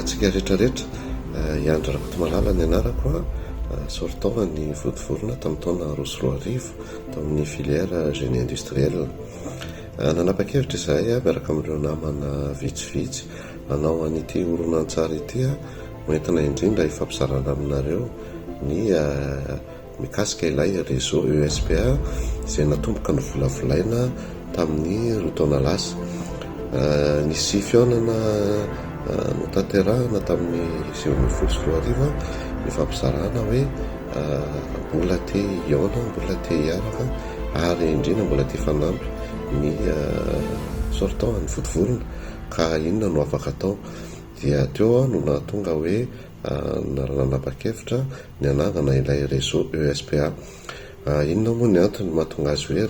Tsika rehetrarehetra iandro Rakoto Malala ny anarako a sortaony vodivorona tamin'ny taona roa sy roa arivo tamin'ny filière génie industriel. Nanapa-kevitra izahay miaraka amin'ireo namana vitsivitsy hanao an'ity horonan-tsary ity hoentina indrindra hifampizarana aminareo ny mikasika ilay réseau ESPA izay natomboka ny volavolaina tamin'ny roa taona lasa. Nisy fihaonana notanterahana tamin'ny 2024 ny fampizarana hoe mbola te hiaona, mbola te hiaraka ary indrindra mbola te fanampy ny sortant ny vodivorona ka inona no afaka atao. Dia teo no nahatonga hoe nanapa-kevitra ny anangana ilay réseau ESPA. Inona moa ny antony mahatonga azy hoe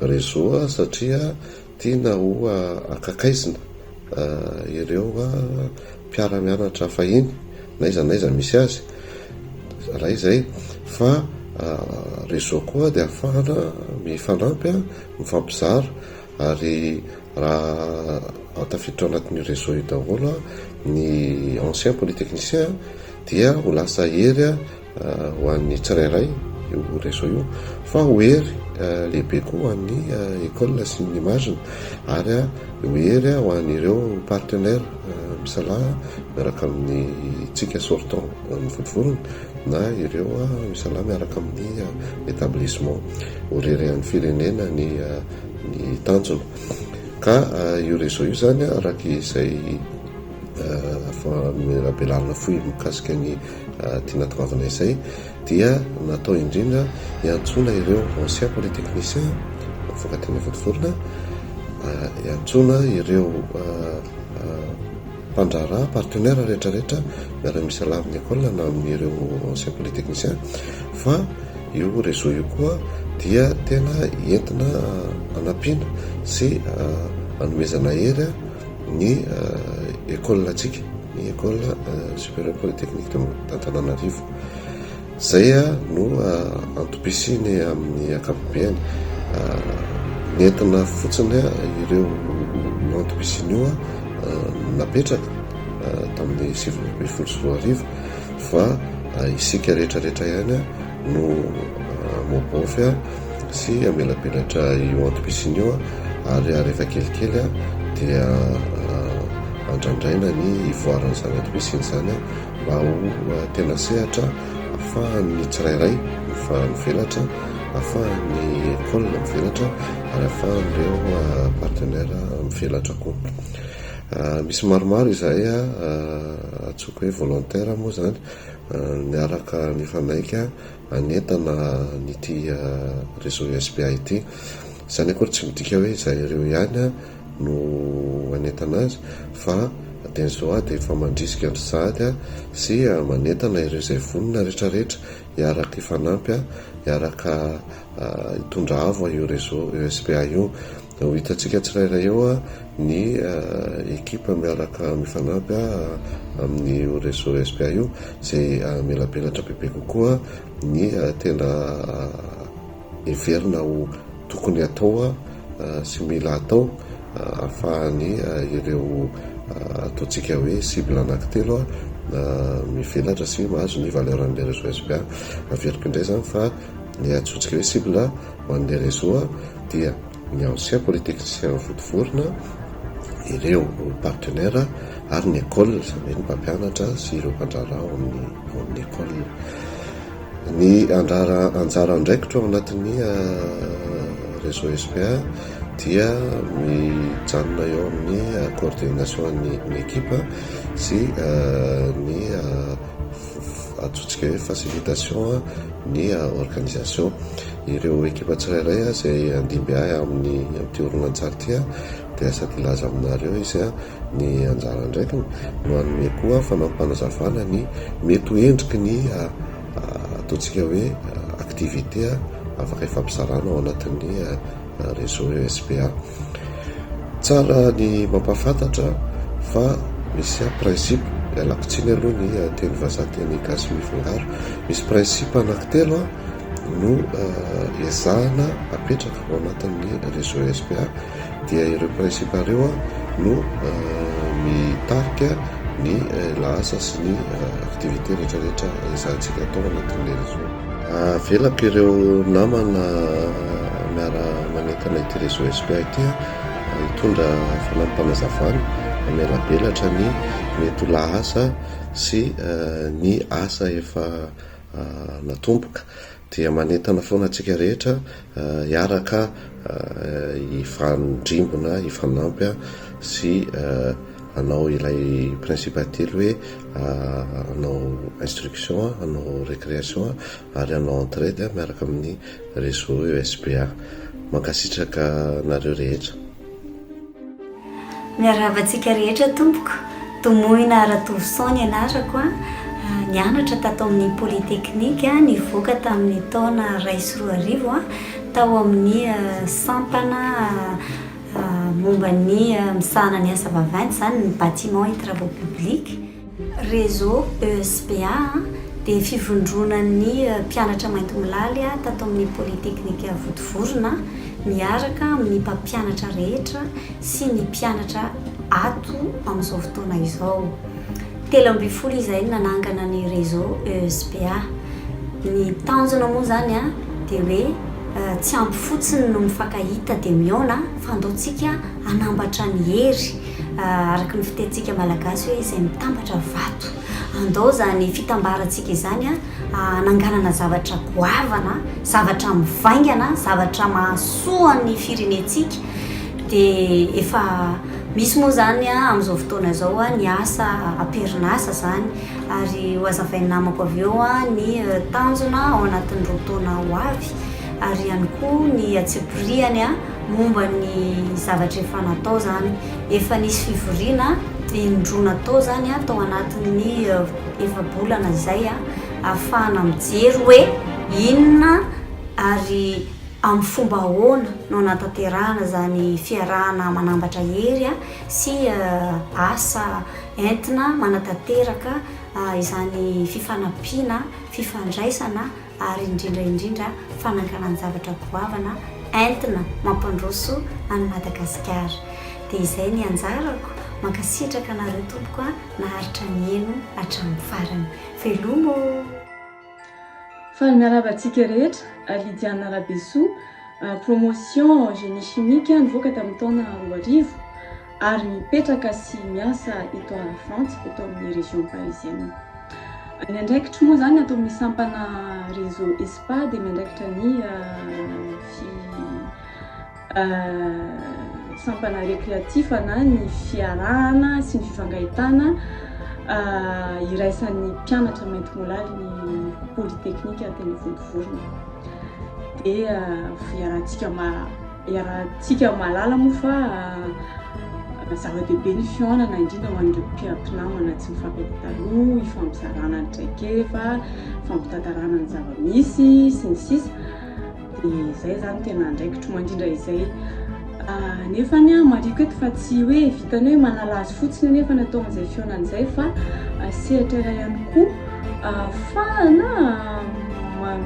réseau satria tiana ho akakaizina ireo mpiara-mianatra fahiny na iza misy azy raha izay fa réseau koa dia ahafahana mifanampy mifampizara ary raha tafiditra anatin'ny réseau io daholo ny ancien polytechnicien dia ho lasa hery ho an'ny tsirairay io réseau io fa ho hery lehibe koa ho an'ny école sy ny imagina ary ho hery ho an'ireo partenaire misalaha miaraka amin'ny tsika sortant ny vodivorona na ireo misalaha miaraka amin'ny établissement ho rery an'ny firenena ny tanjona. Ka io réseau io zany araka izay belarina fohy mikasika ny tiana toavana izay dia natao indrindra hiantsona ireo ancien polytechnicien mifankatia vodivorona, hiantsona ireo mpandrara partenaire rehetrarehetra miara misalaha amin'ny école na amin'ireo ancien polytechnicien fa io réseau io koa dia tena entina anampiana sy anomezana hery ny école atsika ny école supérieure polytechnique d'Antananarivo. Zay no antopisiny amin'ny akapobeany nentina fotsiny ireo antopisiny io napetraka tamin'ny 2024 fa isika rehetrarehetra ihany no mobofy sy amelabelatra io antopisiny io ary rehefa kelikely dia andrandraina ny ivoaran'izany antopisiny zany mba ho tena sehatra ahafahan'ny tsirairay mivelatra, ahafahan'ny école mivelatra ary ahafahan'ireo partenaire mivelatra koa. Misy maromaro izahay atsoko hoe volontaire moa zany niaraka mifanaika anentana n'ity réseau ESPA ity. Izany akory tsy midika hoe izahay ireo ihany no anentana azy fa dian'izao dia efa mandrisika andro sahady sy manentana ireo izay vonona rehetrarehetra hiaraka hifanampy, hiaraka hitondra avo io réseau ESPA io. Ho hitantsika tsirairay eo ny ekipa miaraka mifanampy amin'ny réseau ESPA io izay melabelatra bebe kokoa ny tena heverina ho tokony atao sy mila atao ahafahany ireo ataontsika hoe cible anankitelo mivelatra sy mahazo ny valeran'ilay réseau ESPA. Averiko indray zany fa ny atsotsika hoe cible ho an'ilay réseau dia ny ancien polytechnicien vodivorona, ireo partenaire ary ny école ny mpampianatra sy ireo mpandrara ao amin'ny école. Ny anjara andraikitra ao anatin'ny réseau ESPA dia mijanona eo amin'ny coordination ny équipe sy ny atsotsika hoe facilitation ny organisation. Ireo ekipa tsirairay izay andimby ahy amin'ity horonan-tsary ity dia sady ilaza aminareo izy ny anjara andraikiny no anome koa fanampanazavana ny mety ho endriky ny ataontsika hoe activité afaka ifampisarana ao anatin'ny réseau ESPA. Tsara ny mampafantatra fa misy principe alakitsiny aloha ny teny vazaha teny gasy mifangaro. Misy principe anankitelo no ezahana apetraka ao anatin'ny réseau ESPA, dia ireo principe ireo no mitarika ny lasa sy ny activité rehetrarehetra ezahantsika atao anatin'le réseau. Velako ireo namana miara manentana ity réseau ESPA ity hitondra fanampanazavany mialabelatra ny mety ho lahasa sy ny asa efa natomboka, dia manentana foana antsika rehetra hiaraka ifandrimbona, ifanampy sy anao ilay principe telo hoe anao instruction, anao récréation ary anao entraide miaraka amin'ny réseau ESPA. Mankasitraka nareo rehetra. Miarahaba-tsika rehetra tompoko, tomoina Ratovisaony ianarako nianatra tato amin'ny polytechnique, nivoaka tamin'ny taona 2014 tao amin'ny sampana momba ny misahana ny asa vaventy, zany ny bâtiment et travaux publics. Réseau ESPA dia fivondronan'ny mpianatra mainty milaly tato amin'ny polytechnique Vodivorona, miaraka amin'ny mpampianatra rehetra sy ny mpianatra ato amin'izao fotoana izao. 13 izay nanangana ny réseau ESPA. Ny tanjona moa zany dia hoe tsy ampy fotsiny no mifankahita dia miona fa andaontsika anambatra ny hery, araka ny fitentsika malagasy hoe izay mitambatra vato. Andao zany fitambarantsika izany nanganana zavatra goavana, zavatra mivaingana, zavatra mahasoa ny firenentsika. Dia efa misy moa zany amin'izao fotoana izao ny asa aperinasa zany, ary ho azavain'ny namako avy eo ny tanjona ao anatin'ny roa taona ho avy, ary ihany koa ny atsipiriany momba ny zavatra efa natao zany. Efa nisy fivoriana indroana tao zany tao anatin'ny efa-bolana izay ahafahana mijery hoe inona ary amin'ny fomba ahoana no natanterahana zany fiarahana manambatra hery sy asa entina manatanteraka izany fifanampiana, fifandraisana ary indrindra fananganana zavatra goavana entina mampandroso any Madagasikara. Dia izay ny anjarako, mankasitraka nareo tompoko naharitra ny eno hatramin'ny farany. Velomo! Fa miarahaba-tsika rehetra, Lidiana Rabeso, promotion génie chimique nivoaka tamin'ny taona 2000 ary mipetraka sy miasa eto à France, eto amin'ny région parisienne. Ny andraikitra moa zany atao misampana réseau ESPA dia miandraikitra ny sampana récréatif na ny fiarahana sy ny fifangahitana iraisan'ny mpianatra mainty molaly ny polytechnique teny Vodivorona. Dia iarahantsika malala moa fa zava-dehibe ny fihaonana indrindra ho an'ireo mpiam-pinamana tsy mifankahita taloha, ifampizarana ny traikefa, fampitantarana ny zava-misy sy ny sisa. Dia izay zany tena andraikitro mandrindra izay. Nefa mariko eto fa tsy hoe vitany hoe manala azy fotsiny nefa natao amin'izay fihaonan'izay, fa sehatra iray ihany koa ahafahana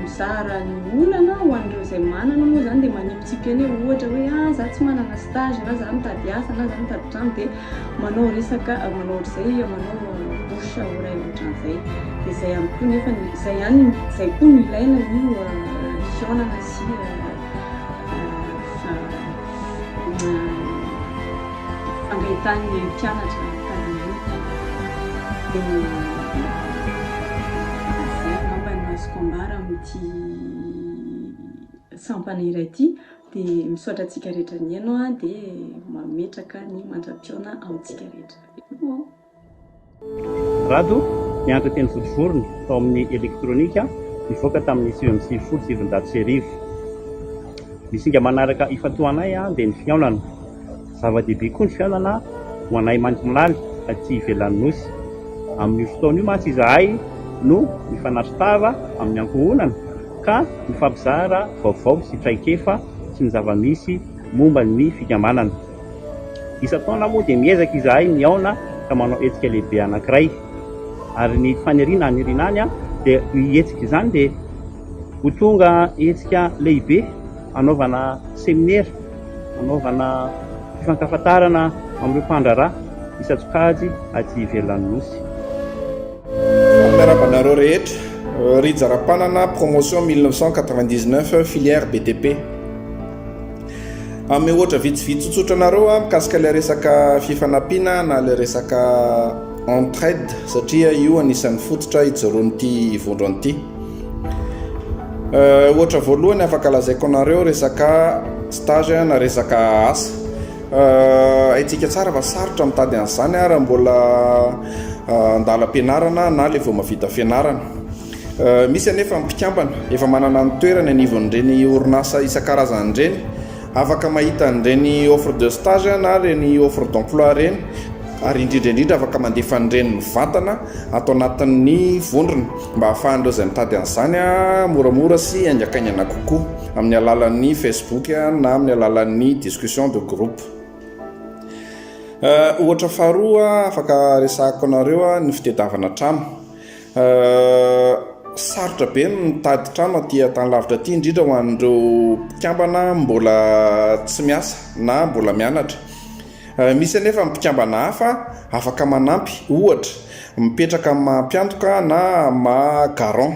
mizara ny olana ho an'ireo izay manana moa zany dia manipitsipy eny ohatra hoe za tsy manana stage na za mitady asa na za mitady trano, dia manao resaka manao ohatr'izay, manao bouche oreille ohatran'izay. Dia izay ihany koa nefa izay koa no ilaina ny fihaonana sy fangahitan'ny mpianatra karan'io. Dia namba ny azoko ambara amin'ity sampana iray ity, dia misaotra antsika rehetra ny eno dia mametraka ny mandra-piona amintsika rehetra. Rado nianatra teny Vodivorona tao amin'ny elektronika, nivoaka tamin'ny 790 misinga manaraka ifatoanay dia ny fihaonana. Zava-dehibe koa ny fihaonana ho anay mainty milaly aty ivelan'ny nosy. Amin'ny fotoana io mantsy izahay no mifanatitava amin'ny ankohonana ka mifampizara vaovao sy traikefa sy ny zava-misy momba ny fikambanana. Isa-taona moa dia miezaka izahay ny aona ka manao hetsika lehibe anankiray, ary ny faniriana anirinany dia hetsika izany dia ho tonga hetsika lehibe anaovana seminaire, anaovana fifankafatarana amin'ireo mpandrarà isatsokajy aty ivelan'ny nosy. Miarabanareo rehetra, Rijara-panana promotion 1999 filière BTP. Amin'ny ohatra vitsivitsy tsotranareo mikasika ilay resaka fifanampiana na ilay resaka entraide, satria io anisan'ny fototra hijeroan'ity vondrony ity. Ohatra voalohany afaka lazaiko anareo resaka stage na resaka asa. Haitsika tsara fa sarotra mitady an'izany raha mbola andalam-pianarana na ilay vao mavita fianarana. Misy anefa mpikambana efa manana ny toerana anivon'ireny orinasa isan-karazany ireny, afaka mahita an'ireny offre de stage na ireny offre d'emploi ireny, ary indrindraindrindra afaka mandefa an'ireny mivantana atao anatin'ny vondrona mba ahafahan'ireo izay mitady an'izany moramora sy haingakaingana kokoa amin'ny alalan'ny Facebook na amin'ny alalan'ny discussion de groupe. Ohatra faharoa afaka resahako anareo ny fitadiavana trano. Sarotra be ny mitady trano aty tany lavitra aty, indrindra ho an'ireo mpikambana mbola tsy miasa na mbola mianatra. Misy anefa mpikambana hafa afaka manampy, ohatra mipetraka mampiantoka na magaron,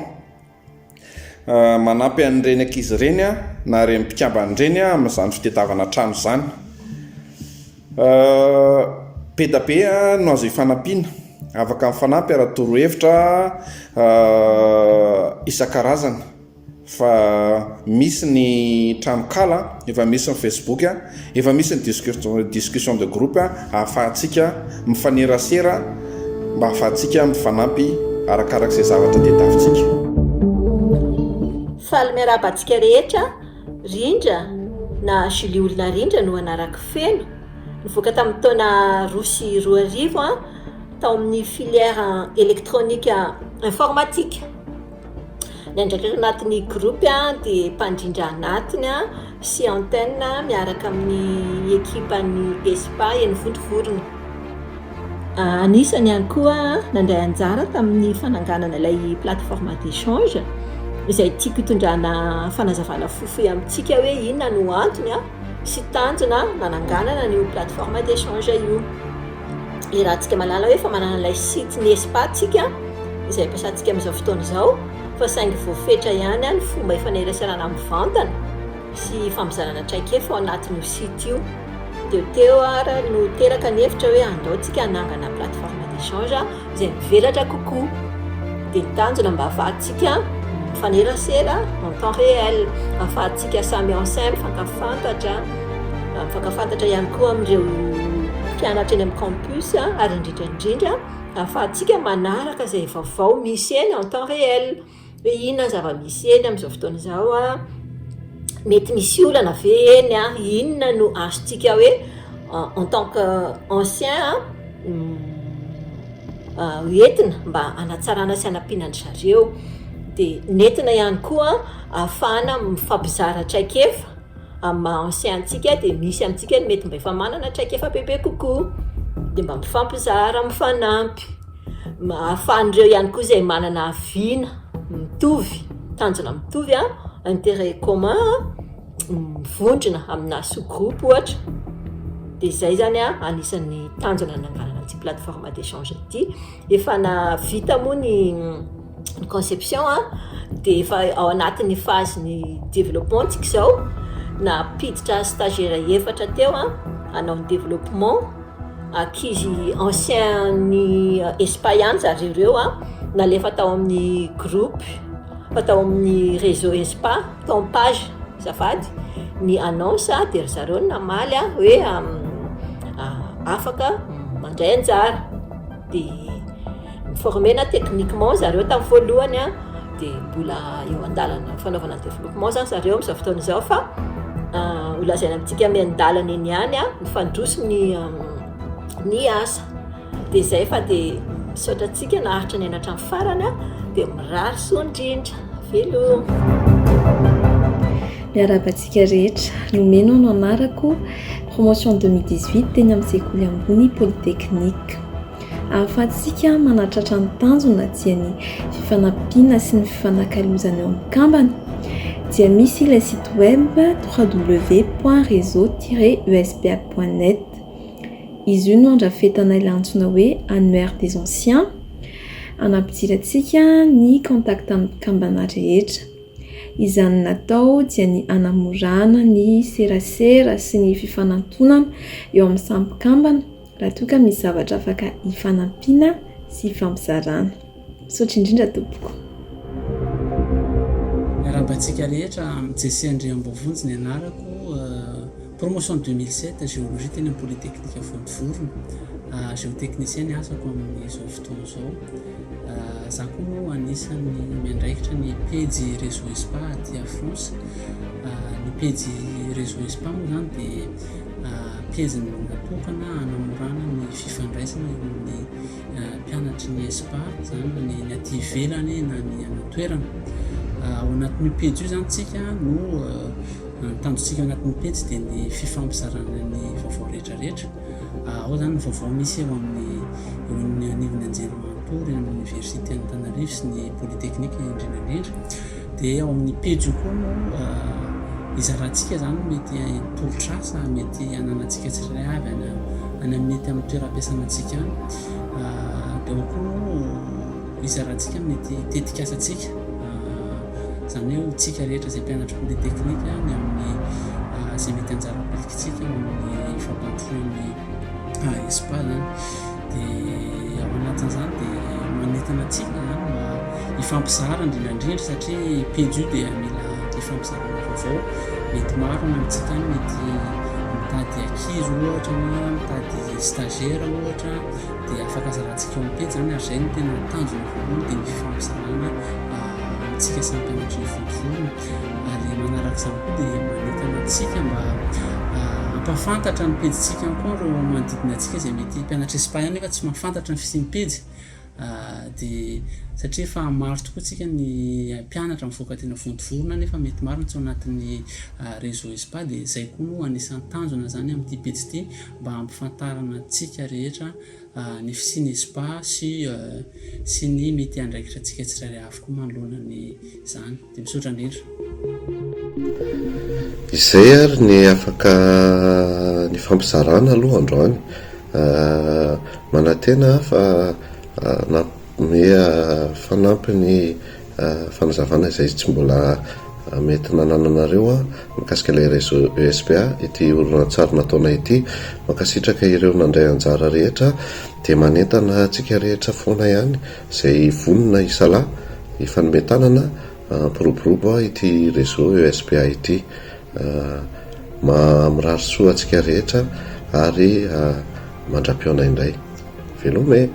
manampy an'ireny ankizy ireny na ireny mpikambana ireny amin'izany fitadiavana trano izany. Be da be no azo hifanampiana, afaka mifanampy raha torohevitra isan-karazana, fa misy ny tranokala, efa misy ny Facebook, efa misy ny discussion de groupe ahafahantsika mifanerasera mba ahafahantsika mifanampy arakarak'izay zavatra tadiavintsika. Faly miarabantsika rehetra, Rindra na Julie olona Rindra no anarako feno, nivoaka tamin'ny taona 2010 tao amin'ny filière électronique informatique. Nandraiky anatin'ny groupe dia mpandrindra anatiny sy antenne miaraka amin'ny ekipan'ny ESPA eny Vontovorona. Anisany ihany koa nandray anjara tamin'ny fananganana ilay plateforme d'échange izay tiako hitondrana fanazavana fofoy amintsika hoe inona no antony sy tanjona nananganana ny plateforme d'échange io. Raha tsika malala hoe fa manana ilay site ny ESPA tsika izay ampiasantsika amin'izao fotoana izao, fa saingy voafetra ihany ny fomba ifanerasana mivantana sy famizarana traikefa ao anatin'io site io. Teo ara no teraka ny hevitra hoe andaontsika hanangana plateforme d'échange izay mivelatra kokoa, dia ny tanjona mba ahafahantsika mifanerasera en temps réel, ahafahantsika samy ensemble mifankafantatra ihany koa amin'ireo mpianatra eny amin'ny campus, ary indrindrandrindra ahafahantsika manaraka izay vaovao misy eny en temps réel, hoe inona zava-misy eny amin'izao fotoana izao, mety misy olana ve eny, inona no azontsika hoe en tant que ancien entina mba hanatsarana sy hanampiana zareo. Dia nentina ihany koa ahafahana mifampizara traikefa amin'ny ancientsika, dia misy amintsika mety mba efa manana traikefa bebe kokoa, dia mba mifampizara mifanampy. Ahafahan'ireo ihany koa izay manana viana mitovy, tanjona mitovy, intérêt commun mivondrona amina sous-groupe ohatra. Dia izay zany anisan'ny tanjona nananganana ity plateforme d'échange ity. Efa na vita moa ny conception, dia efa ao anatin'ny phase ny développement tsika izao, na piditra stagiaire efatra teo hanao ny développement. Ankizy ancien ny ESPA zareo ireo nalefa tao amin'ny groupe, fa tao amin'ny réseau ESPA, tao amin'ny page zafady ny annonce, dia zareo namaly hoe afaka mandray anjara. Dia formena techniquement zareo tamin'ny voalohany, dia mbola eo andalana fanaovana développement zany zareo amin'izao fotoana izao, fa holazaina amintsika miandalana eny ihany mifandroso ny asa. Dia izay fa dia misaotra antsika naharitra ny hatrany farany, dia mirary soa indrindra, veloma. miarabantsika rehetra nomeno no anarako promotion 2018 teny amin'ny sekoly ambony polyteknika ahafahantsika manatratra ny tanjona dia ny fifanampiana sy ny fifanakalozana eo amin'ny kambana dia misy ilay site web www.réseau-uspa.net izy io no andrafetana ilay hoe annuaire des anciens anampidirantsika ny contact amin'ny kambana rehetra izany natao dia ny anamorana ny serasera sy ny fifanantonana eo amin'ny sambokambana raha toa ka misy zavatra afaka hifanampiana sy hifampizarana. Misaotra indrindra tompoko. Miarabantsika rehetra Jesy Andriambovonjy ny anarako promotion 2007 géologie teny amin'ny polytechnique Fontovorona géotechnicien ny asako amin'izao fotoana izao. Za koa moa anisan'ny miandraikitra ny pejy réseau USPA aty France. Ny pejy réseau USPA moa zany dia pejy natokana hanamorana ny fifandraisana eo amin'ny mpianatry ny USPA zany ny aty ivelany na ny anatoerana. Ao anatin'ny pejy io zany tsika no tanjontsika ao anatin'ny pejy dia ny fifampizarana ny vaovao rehetrarehetra. Ao zany ny vaovao misy eo amin'ny anivon'ny anjerimanontolo eny amin'ny université Antananarivo sy ny polytechnique indrindrandrindra. Dia ao amin'ny pejy io koa no izarantsika zany mety tolotrasa mety ananantsika tsirairay avy any mety amin'ny toeram-piasanantsika any. Dia ao koa no izarantsika mety tetikasatsika zany hoe tsika rehetra izay mpianatra polytechnique ny amin'ny izay mety anjara pilikitsika amin'ny fampantroany USPA zany. Dia ao anatin'izany dia manentana atsika zany mba hifampizara indrindrandrindra satria pejy io dia mila hifampizarana vaovao. Mety maro na amintsika any mety mitady ankizy ohatra na mitady stagiaire ohatra dia afaka zarantsika eo amin'ny pejy zany ary zay no tena tanjona voalohany dia ny fifampizarana tsika samy mpianatra ny Fontovorona. Ary manaraka izany koa dia manentana antsika mba hampafantatra ny pejintsika koa ireo manodidina antsika izay mety mpianatra USPA ihany nefa tsy mahafantatra ny fisian'ny pejy. Dia satria efa maro tokoa tsika ny mpianatra mivoaka tena Fontovorona nefa mety maro tsy ao anatin'ny réseau USPA. Dia izay koa no anisan'ny tanjona zany amin'ity pejy ity mba hampafantarana antsika rehetra ny fisian'ny USPA sy ny mety andraikitra antsika tsirairay avy koa manoloana ny izany. Dia misaotra indrindra. Izay ary ny afaka ny fampizarana aloha androany manantena fa fanampy ny fanazavana izay tsy mbola mety nanananareo mikasika ilay réseau USPA ity oronan-tsary nataona ity makasitraka ireo nandray anjara rehetra dia manentana antsika rehetra foana ihany izay vonona isalahy ifanometanana piroborobo ity réseau USPA ity mirary soa antsika rehetra ary mandra-piona indray velome.